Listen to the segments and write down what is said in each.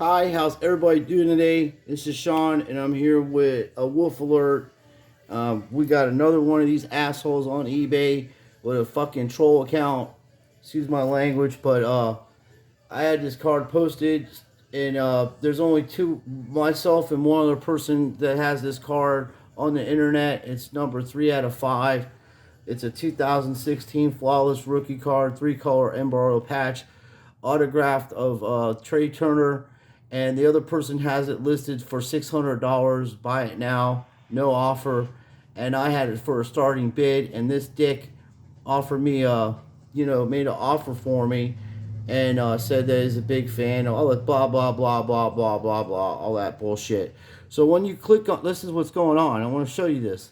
Hi, how's everybody doing today? This is Sean, and I'm here with a wolf alert. We got another one of these assholes on eBay with a fucking troll account. Excuse my language, but I had this card posted, and there's only two, myself and one other person that has this card on the internet. It's number 3 out of 5. It's a 2016 flawless rookie card, 3-color embargo patch, autographed of Trey Turner, and the other person has it listed for $600. Buy it now, no offer. And I had it for a starting bid, and this dick offered me made an offer for me, and said that he's a big fan. All that blah blah blah blah blah blah blah, all that bullshit. So when you click on, this is what's going on. I want to show you this.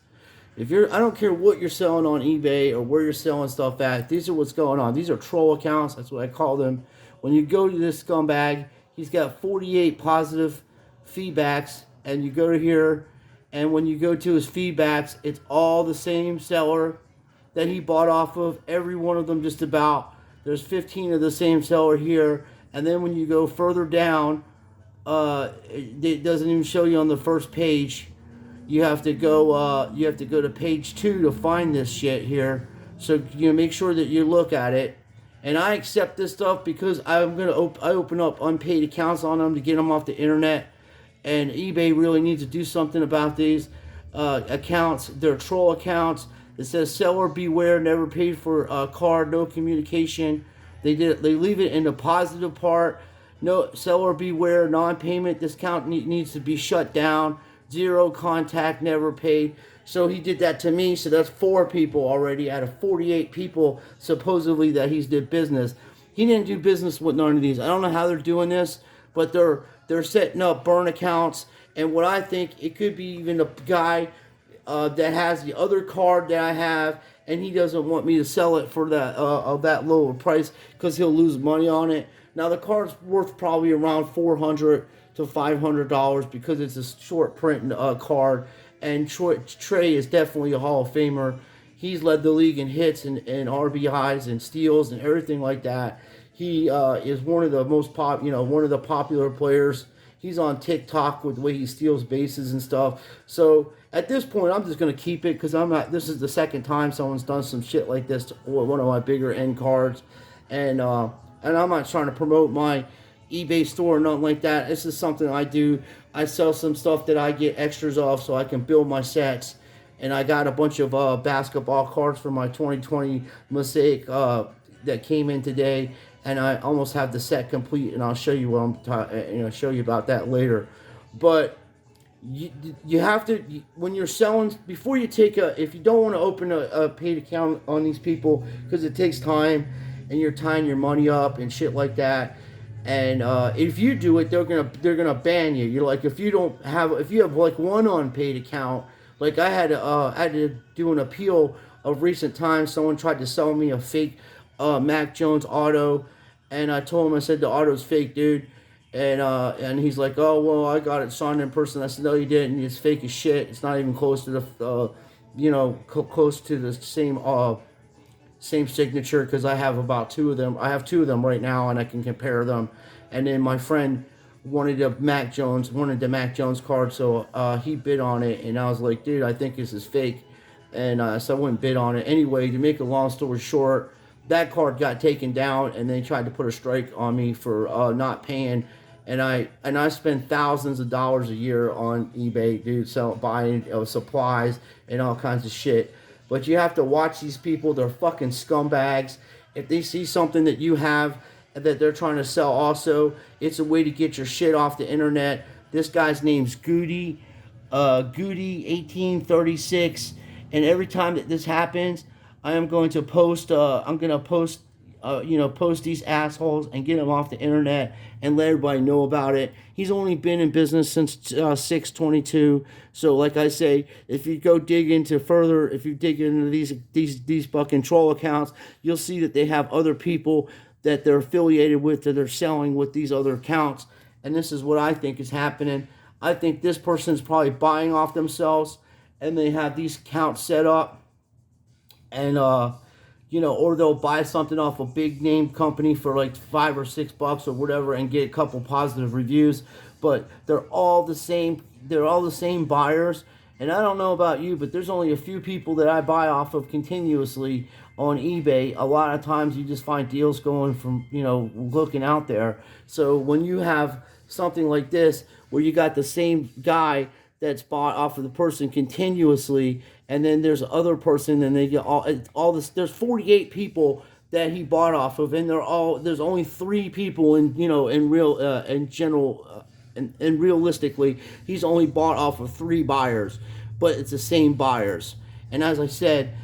If you're, I don't care what you're selling on eBay or where you're selling stuff at. These are what's going on. These are troll accounts. That's what I call them. When you go to this scumbag, he's got 48 positive feedbacks, and you go to here, and when you go to his feedbacks, it's all the same seller that he bought off of. Every one of them, just about. There's 15 of the same seller here, and then when you go further down, it doesn't even show you on the first page. You have to go. You have to go to page 2 to find this shit here. So make sure that you look at it. And I accept this stuff because I'm gonna I open up unpaid accounts on them to get them off the internet. And eBay really needs to do something about these accounts. They're troll accounts. It says seller beware, never paid for a card, no communication. They leave it in the positive part. No, seller beware, non-payment. This account needs to be shut down. 0 contact, never paid. So he did that to me. So that's 4 people already out of 48 people supposedly that he's did business. He didn't do business with none of these. I don't know how they're doing this, but they're setting up burn accounts. And what I think, it could be even a guy that has the other card that I have, and he doesn't want me to sell it for that of that lower price because he'll lose money on it. Now the card's worth probably around $400 to $500 because it's a short print card, and Trey is definitely a Hall of Famer. He's led the league in hits and RBIs and steals and everything like that. He is one of the most one of the popular players. He's on TikTok with the way he steals bases and stuff. So at this point, I'm just gonna keep it because I'm not. This is the second time someone's done some shit like this to one of my bigger end cards, and I'm not trying to promote my eBay store or nothing like that. This is something I do. I sell some stuff that I get extras of so I can build my sets. And I got a bunch of basketball cards for my 2020 Mosaic that came in today, and I almost have the set complete. And I'll show you what I'm show you about that later. But you have to, when you're selling, before you take if you don't want to open a paid account on these people because it takes time and you're tying your money up and shit like that. And if you do it, they're gonna ban you. You're like, if you have like one unpaid account, like I had to do an appeal of recent times. Someone tried to sell me a fake Mac Jones auto, and I told him, I said the auto's fake, dude. And he's like, oh well, I got it signed in person. I said, no, you didn't. It's fake as shit. It's not even close to the close to the same signature, because I have about 2 of them. I have 2 of them right now, and I can compare them. And then my friend wanted the Mac Jones card, so he bid on it, and I was like, dude, I think this is fake, and so I wouldn't bid on it. Anyway, to make a long story short, that card got taken down, and they tried to put a strike on me for not paying. And I spend thousands of dollars a year on eBay, dude, buying supplies and all kinds of shit. But you have to watch these people. They're fucking scumbags. If they see something that you have that they're trying to sell also, it's a way to get your shit off the internet. This guy's name's Goodie-1836. And every time that this happens, I am going to post, post these assholes and get them off the internet and let everybody know about it. He's only been in business since 6/22. So like I say, if you go dig into these fucking troll accounts, you'll see that they have other people that they're affiliated with, that they're selling with these other accounts. And this is what I think is happening. I think this person's probably buying off themselves, and they have these accounts set up, and or they'll buy something off a big name company for like $5 or $6 or whatever and get a couple positive reviews. But they're all the same. They're all the same buyers. And I don't know about you, but there's only a few people that I buy off of continuously on eBay. A lot of times you just find deals going from, looking out there. So when you have something like this where you got the same guy that's bought off of the person continuously, and then there's other person, and they get all this. There's 48 people that he bought off of, and there's only 3 people in general, and realistically, he's only bought off of 3 buyers, but it's the same buyers. And as I said,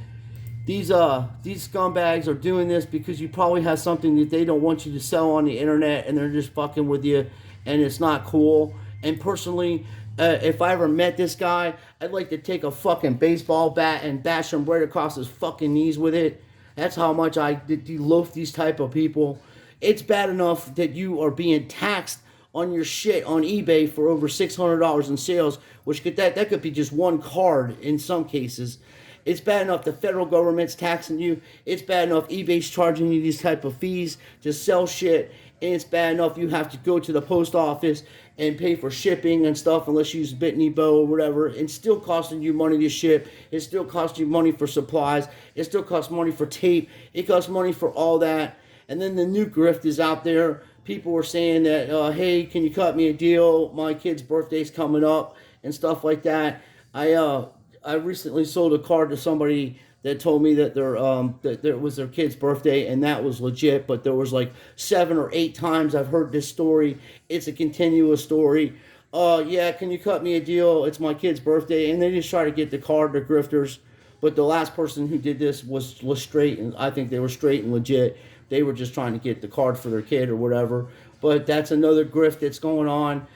these scumbags are doing this because you probably have something that they don't want you to sell on the internet, and they're just fucking with you, and it's not cool. And personally, if I ever met this guy, I'd like to take a fucking baseball bat and bash him right across his fucking knees with it. That's how much I loaf these type of people. It's bad enough that you are being taxed on your shit on eBay for over $600 in sales, which that could be just one card in some cases. It's bad enough the federal government's taxing you. It's bad enough eBay's charging you these type of fees to sell shit. And it's bad enough you have to go to the post office and pay for shipping and stuff unless you use Bitney Bow or whatever. It's still costing you money to ship. It still costs you money for supplies. It still costs money for tape. It costs money for all that. And then the new grift is out there. People were saying that, hey, can you cut me a deal? My kid's birthday's coming up and stuff like that. I recently sold a card to somebody that told me that that it was their kid's birthday, and that was legit. But there was like 7 or 8 times I've heard this story. It's a continuous story. Yeah, can you cut me a deal? It's my kid's birthday, and they just try to get the card. They're grifters. But the last person who did this was straight, and I think they were straight and legit. They were just trying to get the card for their kid or whatever. But that's another grift that's going on.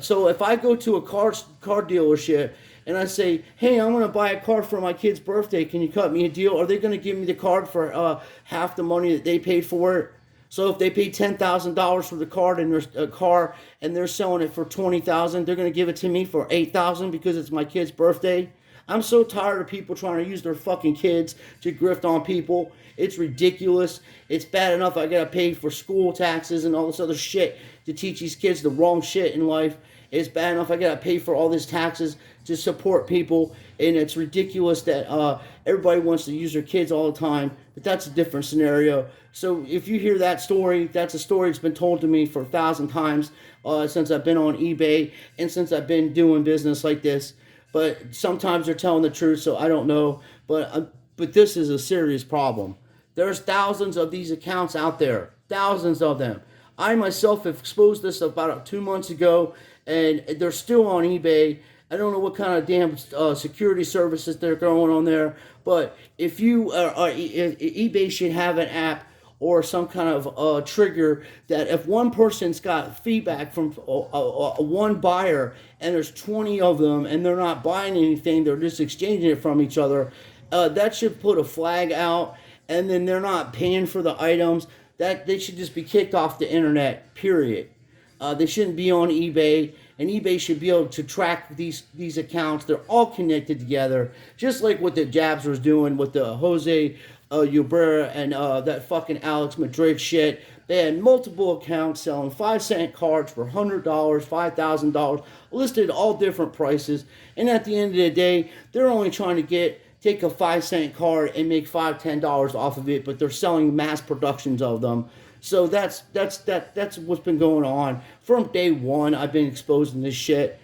So if I go to a car dealership and I say, hey, I'm going to buy a car for my kid's birthday, can you cut me a deal? Are they going to give me the card for half the money that they paid for it? So if they pay $10,000 for the card and there's a car and they're selling it for $20,000, they're going to give it to me for $8,000 because it's my kid's birthday? I'm so tired of people trying to use their fucking kids to grift on people. It's ridiculous. It's bad enough I gotta pay for school taxes and all this other shit to teach these kids the wrong shit in life. It's bad enough I gotta pay for all these taxes to support people. And it's ridiculous that everybody wants to use their kids all the time. But that's a different scenario. So if you hear that story, that's a story that's been told to me for 1,000 times since I've been on eBay and since I've been doing business like this. But sometimes they're telling the truth, so I don't know. But this is a serious problem. There's thousands of these accounts out there. Thousands of them. I myself have exposed this about 2 months ago, and they're still on eBay. I don't know what kind of damn security services they're going on there. But if eBay should have an app or some kind of trigger that if one person's got feedback from one buyer and there's 20 of them and they're not buying anything, they're just exchanging it from each other, that should put a flag out, and then they're not paying for the items, that they should just be kicked off the internet, period. They shouldn't be on eBay, and eBay should be able to track these accounts. They're all connected together, just like what the Jabs was doing with the Jose Ubrera and that fucking Alex Madrid shit. They had multiple accounts selling 5-cent cards for $100, $5,000, listed all different prices. And at the end of the day, they're only trying to take a 5-cent card and make $5, $10 off of it, but they're selling mass productions of them. So that's what's been going on from day one. I've been exposing this shit,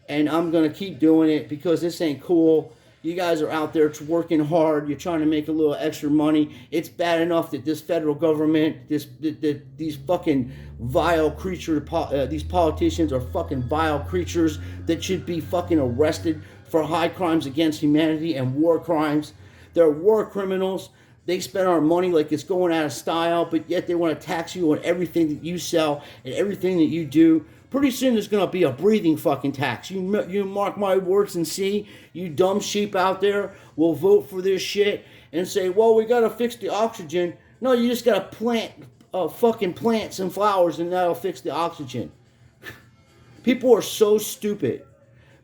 and I'm gonna keep doing it because this ain't cool. You guys are out there working hard. You're trying to make a little extra money. It's bad enough that this federal government, these fucking vile creatures, these politicians are fucking vile creatures that should be fucking arrested for high crimes against humanity and war crimes. They're war criminals. They spend our money like it's going out of style, but yet they want to tax you on everything that you sell and everything that you do. Pretty soon there's going to be a breathing fucking tax. You mark my words and see, you dumb sheep out there will vote for this shit and say, well, we got to fix the oxygen. No, you just got to plant fucking plants and flowers and that'll fix the oxygen. People are so stupid.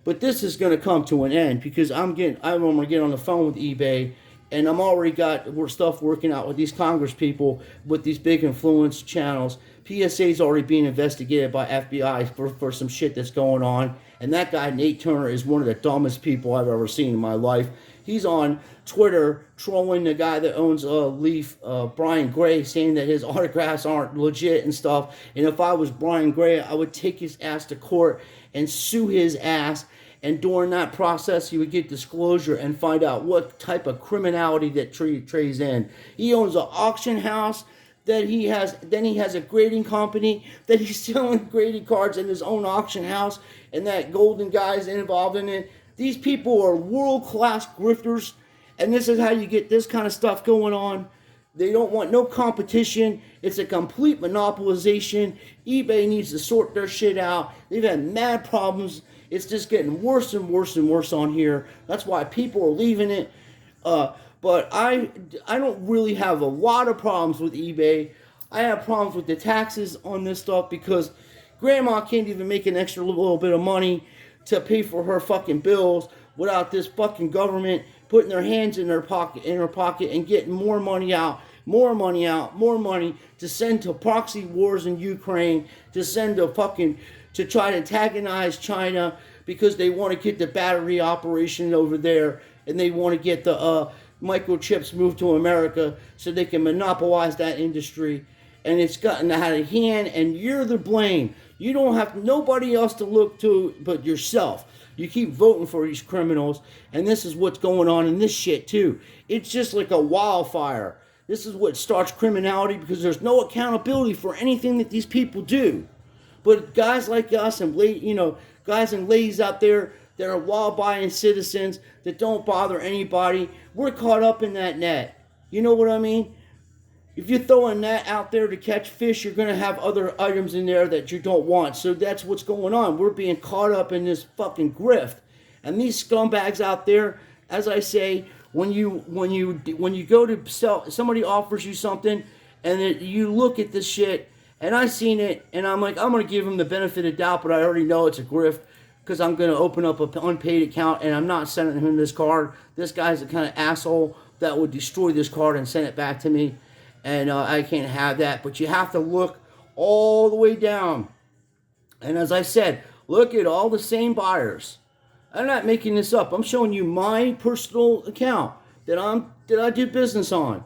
But this is going to come to an end because I'm going to get on the phone with eBay And I'm already got stuff working out with these Congress people, with these big influence channels. PSA's already being investigated by FBI for some shit that's going on. And that guy, Nate Turner, is one of the dumbest people I've ever seen in my life. He's on Twitter trolling the guy that owns Leaf, Brian Gray, saying that his autographs aren't legit and stuff. And if I was Brian Gray, I would take his ass to court and sue his ass. And during that process, he would get disclosure and find out what type of criminality that trades in. He owns an auction house. Then he has a grading company that he's selling grading cards in his own auction house, and that Golden guy's involved in it. These people are world-class grifters, and this is how you get this kind of stuff going on. They don't want no competition. It's a complete monopolization. eBay needs to sort their shit out. They've had mad problems. It's just getting worse and worse and worse on here. That's why people are leaving it. But I don't really have a lot of problems with eBay. I have problems with the taxes on this stuff because Grandma can't even make an extra little bit of money to pay for her fucking bills without this fucking government putting their hands in her pocket and getting more money out to send to proxy wars in Ukraine, to send to try to antagonize China because they want to get the battery operation over there, and they want to get the microchips moved to America so they can monopolize that industry. And it's gotten out of hand, and you're the blame. You don't have nobody else to look to but yourself. You keep voting for these criminals, and this is what's going on in this shit too. It's just like a wildfire. This is what starts criminality because there's no accountability for anything that these people do. But guys like us and guys and ladies out there that are law-abiding citizens that don't bother anybody, we're caught up in that net. You know what I mean? If you throw a net out there to catch fish, you're going to have other items in there that you don't want. So that's what's going on. We're being caught up in this fucking grift. And these scumbags out there, as I say, when you go to sell, somebody offers you something, and you look at this shit, and I seen it, and I'm like, I'm going to give him the benefit of doubt, but I already know it's a grift because I'm going to open up an unpaid account, and I'm not sending him this card. This guy's the kind of asshole that would destroy this card and send it back to me. And I can't have that. But you have to look all the way down. And as I said, look at all the same buyers. I'm not making this up. I'm showing you my personal account that I do business on.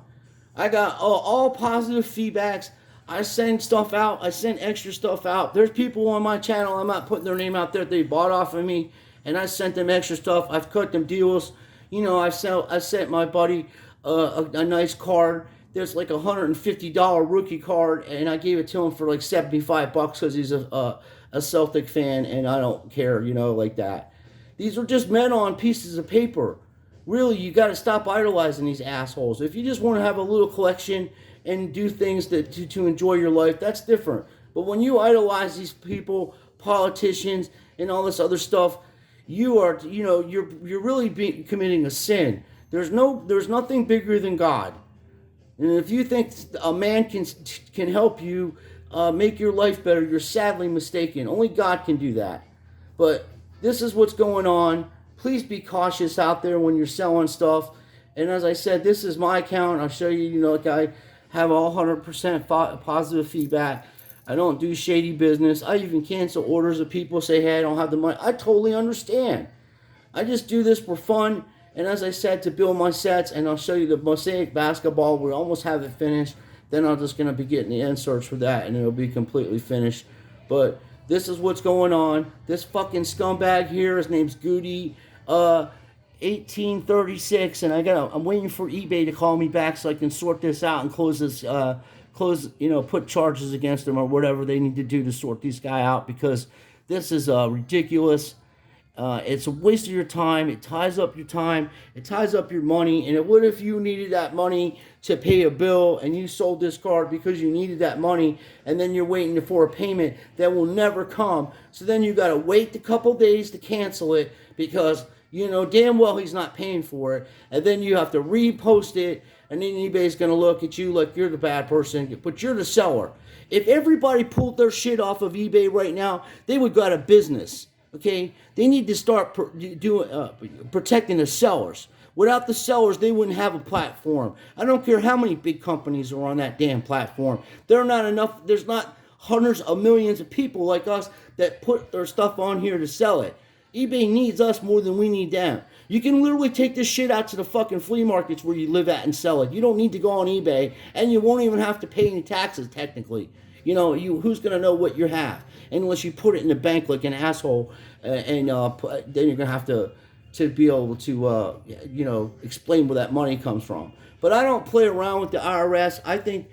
I got all positive feedbacks. I send stuff out. I send extra stuff out. There's people on my channel. I'm not putting their name out there. They bought off of me, and I sent them extra stuff. I've cut them deals. You know, I sent my buddy a nice card. There's like $150 rookie card, and I gave it to him for like $75 because he's a Celtic fan, and I don't care, like that. These are just men on pieces of paper. Really, you got to stop idolizing these assholes. If you just want to have a little collection and do things to enjoy your life, that's different. But when you idolize these people, politicians, and all this other stuff, you're really committing a sin. There's nothing bigger than God. And if you think a man can help you make your life better, you're sadly mistaken. Only God can do that. But this is what's going on. Please be cautious out there when you're selling stuff. And as I said, this is my account. I'll show you, like I have all 100% positive feedback. I don't do shady business. I even cancel orders if people say, hey, I don't have the money. I totally understand. I just do this for fun. And as I said, to build my sets, and I'll show you the Mosaic basketball. We almost have it finished. Then I'm just going to be getting the inserts for that, and it'll be completely finished. But this is what's going on. This fucking scumbag here, his name's Goodie-1836, and I'm waiting for eBay to call me back so I can sort this out and put charges against him or whatever they need to do to sort this guy out, because this is ridiculous. It's a waste of your time. It ties up your time. It ties up your money. And what if you needed that money to pay a bill and you sold this card because you needed that money, and then you're waiting for a payment that will never come. So then you got to wait a couple days to cancel it because you know damn well he's not paying for it. And then you have to repost it, and then eBay's going to look at you like you're the bad person, but you're the seller. If everybody pulled their shit off of eBay right now, they would go out of business. Okay, they need to start protecting the sellers. Without the sellers, they wouldn't have a platform. I don't care how many big companies are on that damn platform. There are not enough, there's not hundreds of millions of people like us that put their stuff on here to sell it. eBay needs us more than we need them. You can literally take this shit out to the fucking flea markets where you live at and sell it. You don't need to go on eBay, and you won't even have to pay any taxes, technically. You know, who's going to know what you have? Unless you put it in the bank like an asshole, then you're going to have to be able to, you know, explain where that money comes from. But I don't play around with the IRS. I think,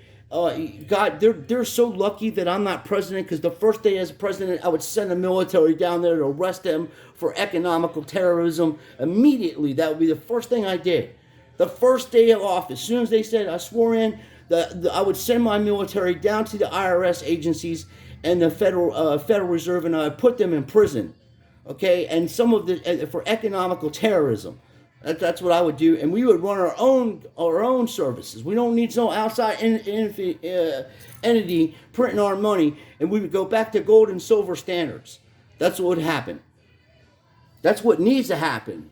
God, they're so lucky that I'm not president, because the first day as president, I would send the military down there to arrest them for economical terrorism immediately. That would be the first thing I did. The first day of office, as soon as they said I swore in, I would send my military down to the IRS agencies and the Federal Reserve, and I would put them in prison. Okay, and some of the for economical terrorism. That's what I would do, and we would run our own services. We don't need no outside entity printing our money, and we would go back to gold and silver standards. That's what would happen. That's what needs to happen,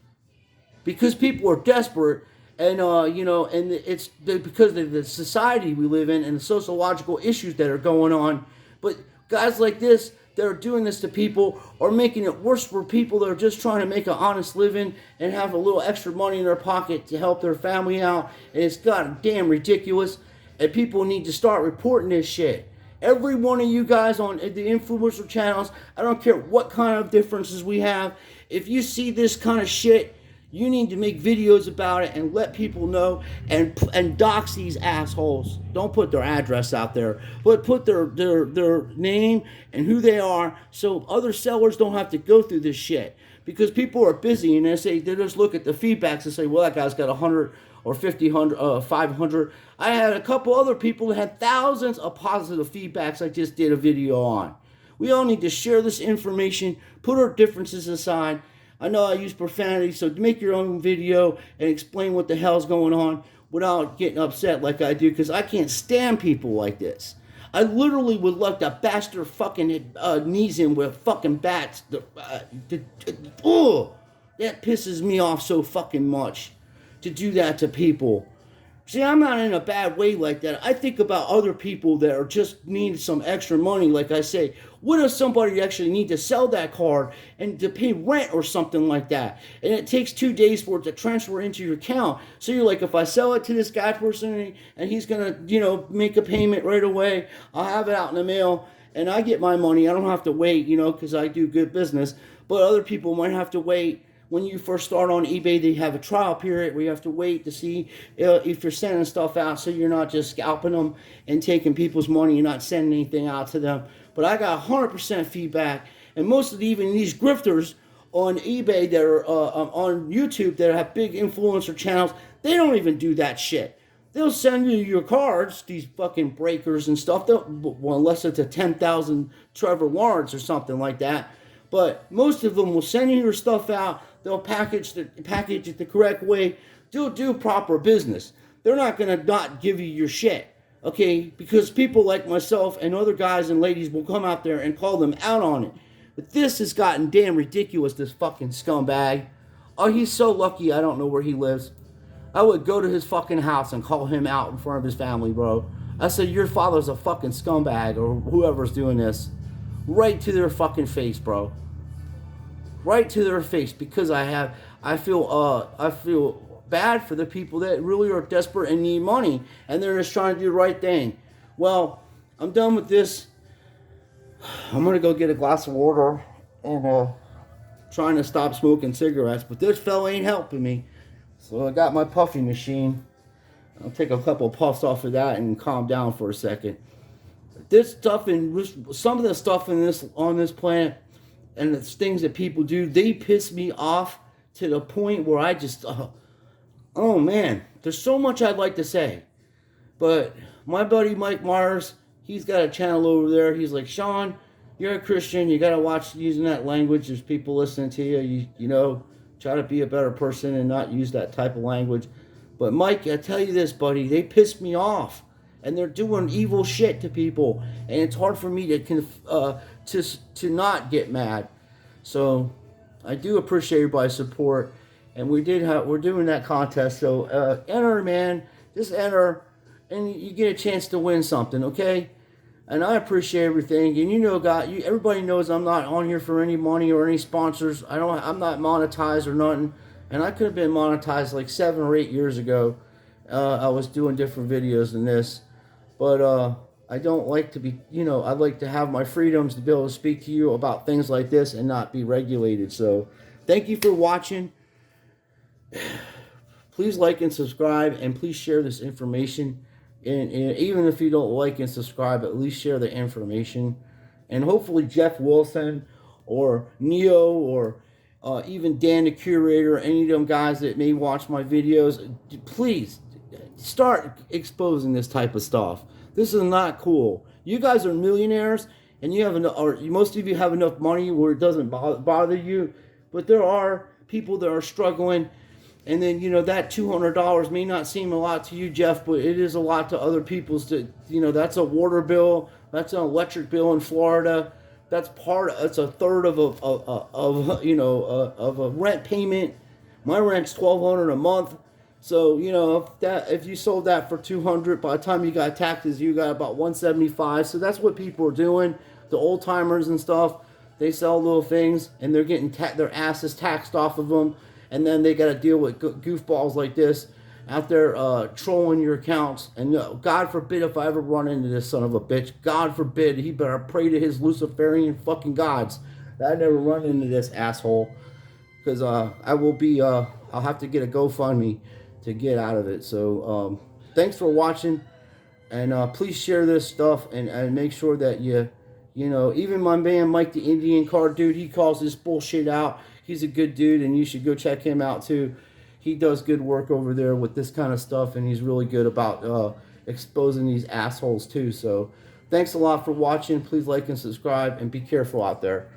because people are desperate, and you know, and it's because of the society we live in and the sociological issues that are going on. But guys like this that are doing this to people are making it worse for people that are just trying to make an honest living and have a little extra money in their pocket to help their family out. And it's goddamn ridiculous. And people need to start reporting this shit. Every one of you guys on the influencer channels, I don't care what kind of differences we have, if you see this kind of shit, you need to make videos about it and let people know, and dox these assholes. Don't put their address out there, but put their name and who they are, so other sellers don't have to go through this shit. Because people are busy and they just look at the feedbacks and say, well, that guy's got 100 or 50, 500. I had a couple other people that had thousands of positive feedbacks I just did a video on. We all need to share this information, put our differences aside. I know I use profanity, so make your own video and explain what the hell's going on without getting upset like I do, because I can't stand people like this. I literally would like to bash their fucking knees in with fucking bats. Oh, that pisses me off so fucking much, to do that to people. See, I'm not in a bad way like that. I think about other people that are just need some extra money. Like I say, what if somebody actually need to sell that card and to pay rent or something like that? And it takes 2 days for it to transfer into your account. So you're like, if I sell it to this guy person and he's going to, you know, make a payment right away, I'll have it out in the mail and I get my money. I don't have to wait, you know, because I do good business. But other people might have to wait. When you first start on eBay, they have a trial period where you have to wait to see if you're sending stuff out, so you're not just scalping them and taking people's money. You're not sending anything out to them. But I got 100% feedback, and most of even these grifters on eBay that are on YouTube that have big influencer channels, they don't even do that shit. They'll send you your cards, these fucking breakers and stuff. Well, unless it's a 10,000 Trevor Lawrence or something like that. But most of them will send you your stuff out. They'll package it the correct way. They'll do proper business. They're not going to not give you your shit. Okay? Because people like myself and other guys and ladies will come out there and call them out on it. But this has gotten damn ridiculous, this fucking scumbag. Oh, he's so lucky I don't know where he lives. I would go to his fucking house and call him out in front of his family, bro. I said, your father's a fucking scumbag, or whoever's doing this. Right to their fucking face, bro. Right to their face, because I feel bad for the people that really are desperate and need money, and they're just trying to do the right thing. Well, I'm done with this. I'm gonna go get a glass of water and trying to stop smoking cigarettes, but this fella ain't helping me. So I got my puffy machine. I'll take a couple of puffs off of that and calm down for a second. This stuff and some of the stuff on this planet, and the things that people do, they piss me off to the point where I just, oh man, there's so much I'd like to say. But my buddy Mike Myers, he's got a channel over there. He's like, Sean, you're a Christian. You got to watch using that language. There's people listening to you. You know, try to be a better person and not use that type of language. But Mike, I tell you this, buddy, they piss me off. And they're doing evil shit to people, and it's hard for me to not get mad. So I do appreciate everybody's support, and we're doing that contest. So enter, man. Just enter, and you get a chance to win something, okay? And I appreciate everything. And you know, everybody knows I'm not on here for any money or any sponsors. I'm not monetized or nothing. And I could have been monetized like 7 or 8 years ago. I was doing different videos than this, but I don't like to be, I'd like to have my freedoms to be able to speak to you about things like this and not be regulated. So thank you for watching. Please like and subscribe, and please share this information. And even if you don't like and subscribe, at least share the information. And hopefully Jeff Wilson or Neo or even Dan the Curator, any of them guys that may watch my videos, please start exposing this type of stuff. This is not cool. You guys are millionaires, and you have enough, or most of you have enough money where it doesn't bother you. But there are people that are struggling. And then, that $200 may not seem a lot to you, Jeff, but it is a lot to other people's. That's a water bill. That's an electric bill in Florida. That's a third of a rent payment. My rent's $1,200 a month. So, if you sold that for $200, by the time you got taxes, you got about $175. So that's what people are doing. The old timers and stuff, they sell little things, and they're getting their asses taxed off of them. And then they got to deal with goofballs like this out there trolling your accounts. And God forbid if I ever run into this son of a bitch. God forbid. He better pray to his Luciferian fucking gods that I never run into this asshole. Because I will be, I'll have to get a GoFundMe to get out of it. So thanks for watching. And please share this stuff and make sure that even my man Mike the Indian card dude, he calls this bullshit out. He's a good dude, and you should go check him out too. He does good work over there with this kind of stuff, and he's really good about exposing these assholes too. So thanks a lot for watching. Please like and subscribe, and be careful out there.